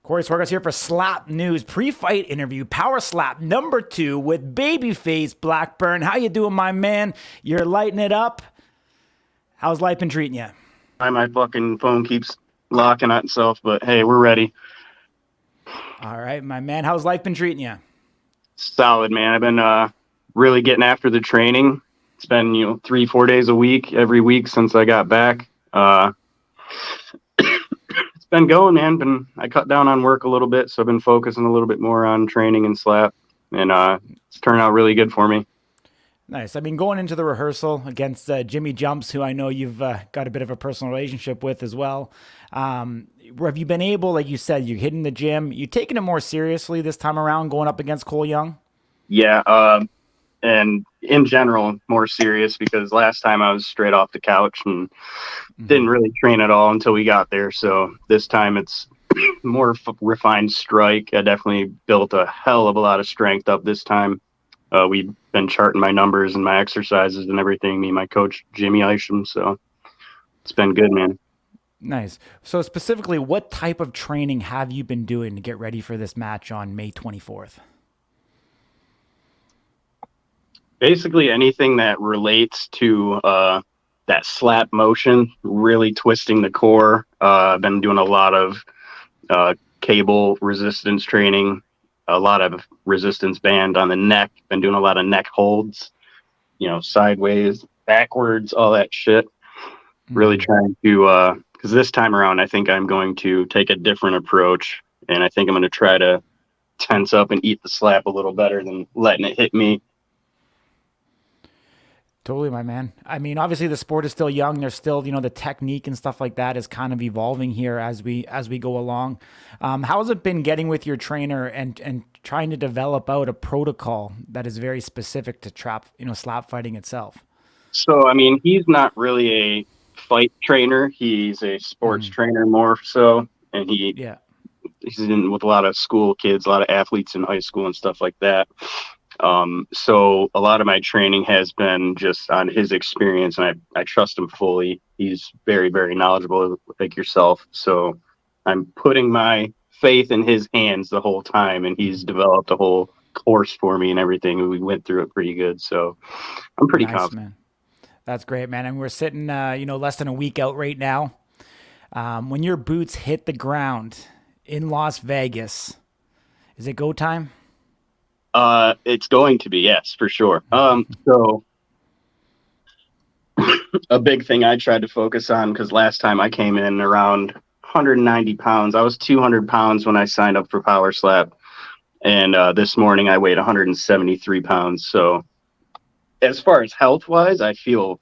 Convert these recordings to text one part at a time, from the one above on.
Corey Swargas here for Slap News pre-fight interview, Power Slap number 2 with babyface Blackburn. How you doing, my man? You're lighting it up. How's life been treating you? My fucking phone keeps locking on itself, but hey, we're ready. All right, my man. How's life been treating you? Solid, man. I've been really getting after the training. It's been 3-4 days a week, every week since I got back. It's been going, man. I cut down on work a little bit, so I've been focusing a little bit more on training and slap, and it's turned out really good for me. Nice. I mean, going into the rehearsal against Jimmy Jumps, who I know you've got a bit of a personal relationship with as well. Have you been able, like you said, you're hitting the gym, you taking it more seriously this time around going up against Cole Young? Yeah, and in general, more serious because last time I was straight off the couch and didn't really train at all until we got there. So this time it's more refined strike. I definitely built a hell of a lot of strength up this time. We've been charting my numbers and my exercises and everything, me and my coach, Jimmy Isham. So it's been good, man. Nice. So specifically, what type of training have you been doing to get ready for this match on May 24th? Basically anything that relates to that slap motion, really twisting the core. I've been doing a lot of cable resistance training, a lot of resistance band on the neck. Been doing a lot of neck holds, sideways, backwards, all that shit. Really trying to, because this time around, I think I'm going to take a different approach, and I think I'm going to try to tense up and eat the slap a little better than letting it hit me. Totally, my man. I mean, obviously the sport is still young. There's still, the technique and stuff like that is kind of evolving here as we go along. How has it been getting with your trainer and trying to develop out a protocol that is very specific to slap fighting itself? So, I mean, he's not really a fight trainer. He's a sports trainer more so, and Yeah. he's in with a lot of school kids, a lot of athletes in high school and stuff like that. So a lot of my training has been just on his experience, and I trust him fully. He's very, very knowledgeable, like yourself. So I'm putting my faith in his hands the whole time, and he's developed a whole course for me and everything. We went through it pretty good, so I'm pretty Nice, confident. man. That's great, man. And we're sitting, less than a week out right now. When your boots hit the ground in Las Vegas, is it go time? It's going to be, yes, for sure. So a big thing I tried to focus on, because last time I came in around 190 pounds. I was 200 pounds when I signed up for Power Slap, and this morning I weighed 173 pounds. So as far as health wise, I feel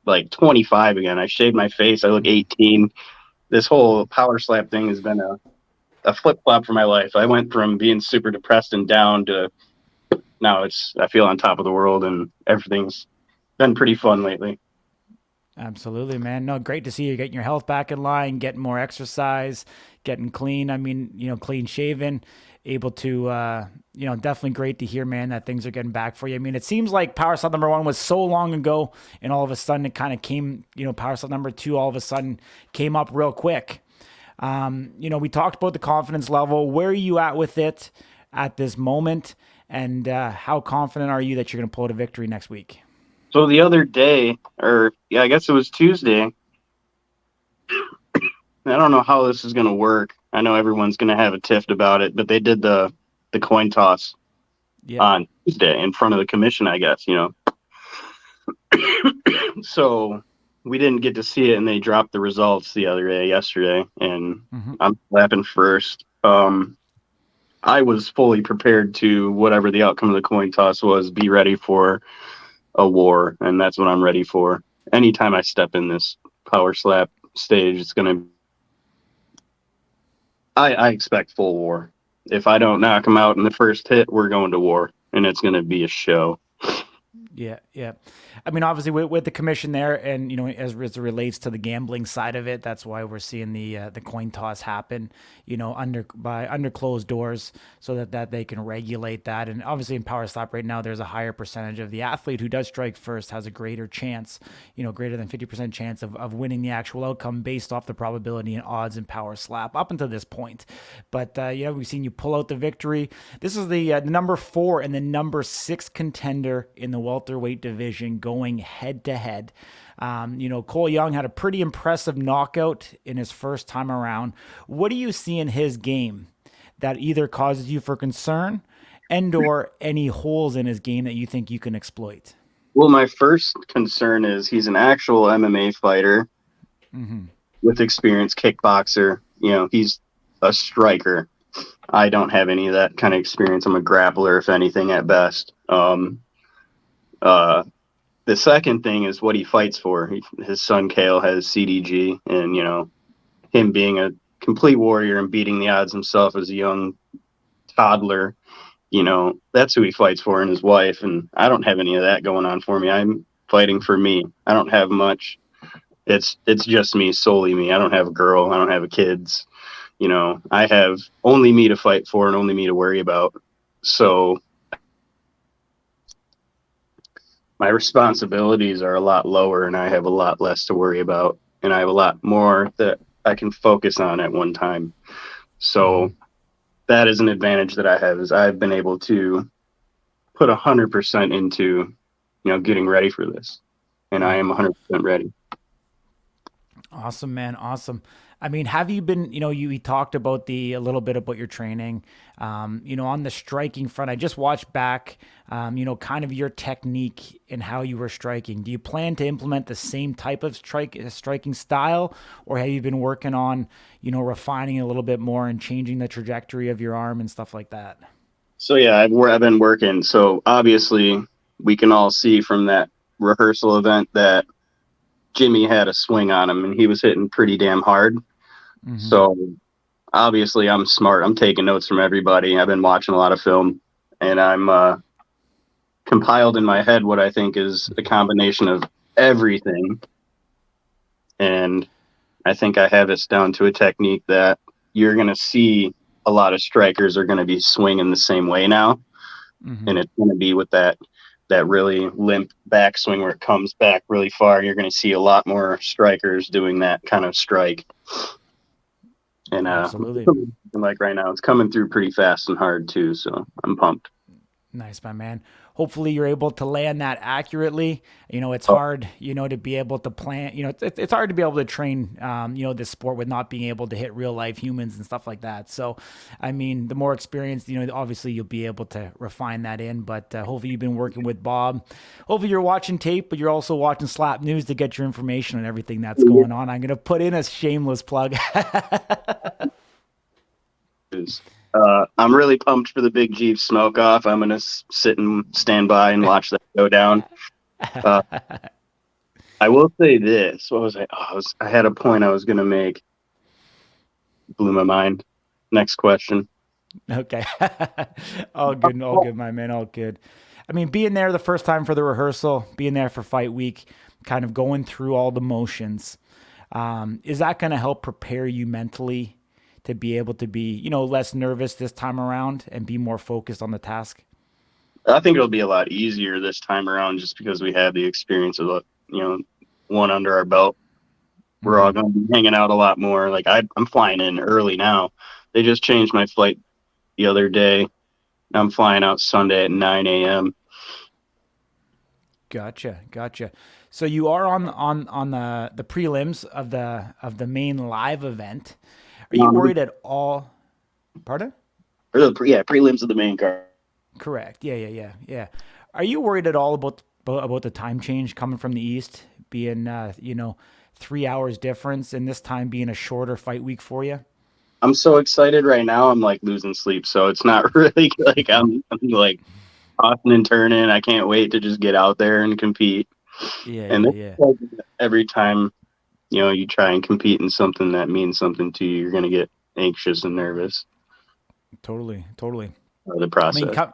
like 25 again. I shaved my face. I look 18. This whole Power Slap thing has been a flip flop for my life. I went from being super depressed and down to now I feel on top of the world, and everything's been pretty fun lately. Absolutely, man. No, great to see you getting your health back in line, getting more exercise, getting clean. I mean, clean shaven, able to, definitely great to hear, man, that things are getting back for you. I mean, it seems like Power Slap number 1 was so long ago, and all of a sudden it kind of came, Power Slap number 2 all of a sudden came up real quick. We talked about the confidence level. Where are you at with it at this moment? And how confident are you that you're going to pull out a victory next week? So the other day, or yeah, I guess it was Tuesday. I don't know how this is going to work. I know everyone's going to have a tiff about it, but they did the coin toss Yeah. on Tuesday in front of the commission, I guess, So we didn't get to see it, and they dropped the results the other day, yesterday, and I'm slapping first. I was fully prepared to whatever the outcome of the coin toss was, be ready for a war, and that's what I'm ready for. Anytime I step in this Power Slap stage, it's gonna. I expect full war. If I don't knock him out in the first hit, we're going to war, and it's gonna be a show. Yeah, yeah. I mean, obviously, with the commission there, and as it relates to the gambling side of it, that's why we're seeing the coin toss happen, under closed doors, so that they can regulate that. And obviously, in Power Slap right now, there's a higher percentage of the athlete who does strike first has a greater chance, greater than 50% chance of winning the actual outcome based off the probability and odds in Power Slap up until this point. But we've seen you pull out the victory. This is the number 4 and the number 6 contender in the welterweight division going head to head. Cole Young had a pretty impressive knockout in his first time around. What do you see in his game that either causes you for concern and or any holes in his game that you think you can exploit? Well, my first concern is he's an actual MMA fighter with experience, kickboxer. He's a striker. I don't have any of that kind of experience. I'm a grappler, if anything, at best. The second thing is what he fights for. His son Kale has CDG, and him being a complete warrior and beating the odds himself as a young toddler. That's who he fights for, and his wife. And I don't have any of that going on for me. I'm fighting for me. I don't have much. It's just me, solely me. I don't have a girl. I don't have kids. I have only me to fight for and only me to worry about. So my responsibilities are a lot lower, and I have a lot less to worry about, and I have a lot more that I can focus on at one time. So that is an advantage that I have, is I've been able to put 100% into, getting ready for this, and I am 100% ready. Awesome, man. Awesome. I mean, have you been, you talked about a little bit about your training, on the striking front. I just watched back, kind of your technique and how you were striking. Do you plan to implement the same type of striking style, or have you been working on, refining it a little bit more and changing the trajectory of your arm and stuff like that? So yeah, I've been working. So obviously we can all see from that rehearsal event that Jimmy had a swing on him and he was hitting pretty damn hard. So obviously I'm smart. I'm taking notes from everybody. I've been watching a lot of film, and I'm compiled in my head what I think is a combination of everything. And I think I have this down to a technique that you're going to see a lot of strikers are going to be swinging the same way now. And it's going to be with that really limp backswing where it comes back really far. You're going to see a lot more strikers doing that kind of strike. And Absolutely. like right now, it's coming through pretty fast and hard too. So I'm pumped. Nice, my man. Hopefully you're able to land that accurately. It's Oh, hard, to be able to plan, it's hard to be able to train, this sport with not being able to hit real life humans and stuff like that. So, I mean, the more experience, obviously you'll be able to refine that in, but hopefully you've been working with Bob. Hopefully you're watching tape, but you're also watching Slap News to get your information on everything that's going on. I'm going to put in a shameless plug. I'm really pumped for the Big Jeep smoke off. I'm gonna sit and stand by and watch that go down. Uh, I will say this. What was I? I had a point I was gonna make. Blew my mind. Next question. Okay. All good, my man, all good. I mean, being there the first time for the rehearsal, being there for fight week, kind of going through all the motions, is that going to help prepare you mentally to be able to be, less nervous this time around and be more focused on the task? I think it'll be a lot easier this time around, just because we have the experience of one under our belt. We're all going to be hanging out a lot more. Like I'm flying in early now. They just changed my flight the other day. I'm flying out Sunday at 9 a.m. Gotcha. So you are on the prelims of the main live event. Are you worried at all? Pardon? Prelims of the main card. Correct. Yeah. Are you worried at all about the time change coming from the east, being 3 hours difference, and this time being a shorter fight week for you? I'm so excited right now. I'm like losing sleep. So it's not really like I'm like tossing and turning. I can't wait to just get out there and compete. And Yeah. like every time, you try and compete in something that means something to you, you're going to get anxious and nervous Totally. of the I mean, process.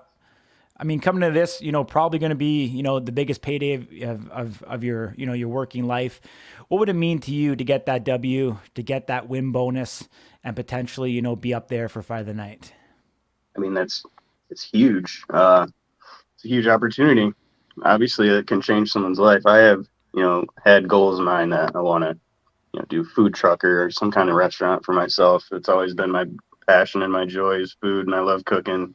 I mean, coming to this, probably going to be, the biggest payday of your, your working life. What would it mean to you to get that W, to get that win bonus, and potentially, be up there for fight of the night? I mean, it's huge. It's a huge opportunity. Obviously, it can change someone's life. I have, had goals in mind that I want to, do food trucker or some kind of restaurant for myself. It's always been my passion and my joy is food, and I love cooking.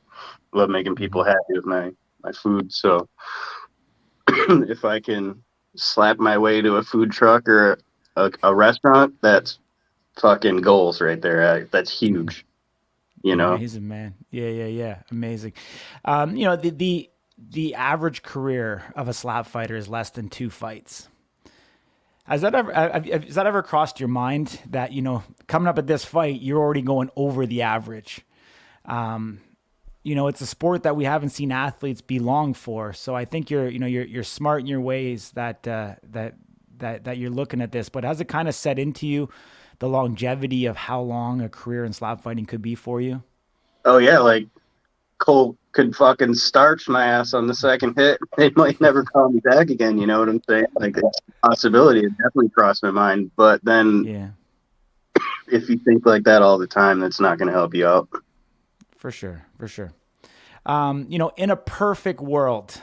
Love making people Mm-hmm. happy with my food. So if I can slap my way to a food truck or a restaurant, that's fucking goals right there. That's huge. You know, Amazing, man. Yeah, yeah, yeah. Amazing. The average career of a slap fighter is less than 2 fights. Has that ever crossed your mind that coming up at this fight, you're already going over the average? It's a sport that we haven't seen athletes be long for. So I think you're smart in your ways that you're looking at this. But has it kind of set into you the longevity of how long a career in slap fighting could be for you? oh yeah, like Cole could fucking starch my ass on the second hit. They might never call me back again. You know what I'm saying? Like it's a possibility. It definitely crossed my mind. But then Yeah, if you think like that all the time, that's not going to help you out. for sure, for sure. In a perfect world,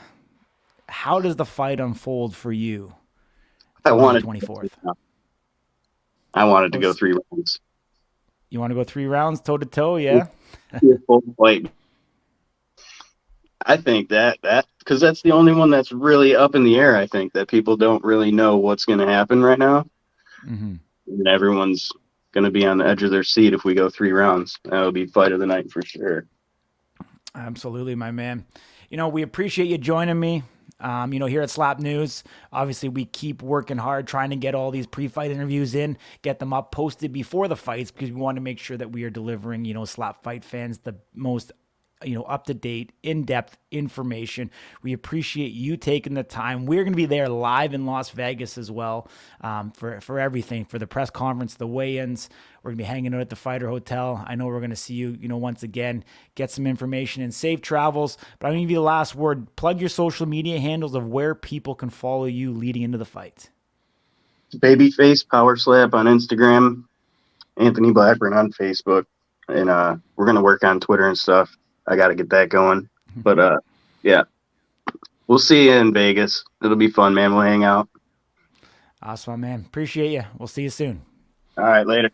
how does the fight unfold for you I on May wanted, 24th? I wanted to Oh, go 3 rounds. you want to go 3 rounds toe to toe? Yeah. Full fight. I think that because that's the only one that's really up in the air. I think that people don't really know what's going to happen right now, Hmm. and everyone's going to be on the edge of their seat if we go 3 rounds. That'll be fight of the night for sure. Absolutely, my man. We appreciate you joining me. Here at Slap News, obviously we keep working hard trying to get all these pre-fight interviews in, get them up posted before the fights because we want to make sure that we are delivering, Slap Fight fans the most up to date, in depth information. We appreciate you taking the time. We're going to be there live in Las Vegas as well for everything, for the press conference, the weigh-ins. We're going to be hanging out at the Fighter Hotel. I know we're going to see you, once again, get some information and safe travels. But I'm going to give you the last word. Plug your social media handles of where people can follow you leading into the fight. Babyface Power Slap on Instagram, Anthony Blackburn on Facebook, and we're gonna work on Twitter and stuff. I got to get that going, but yeah, we'll see you in Vegas. It'll be fun, man. We'll hang out. Awesome, man. Appreciate you. We'll see you soon. All right, later.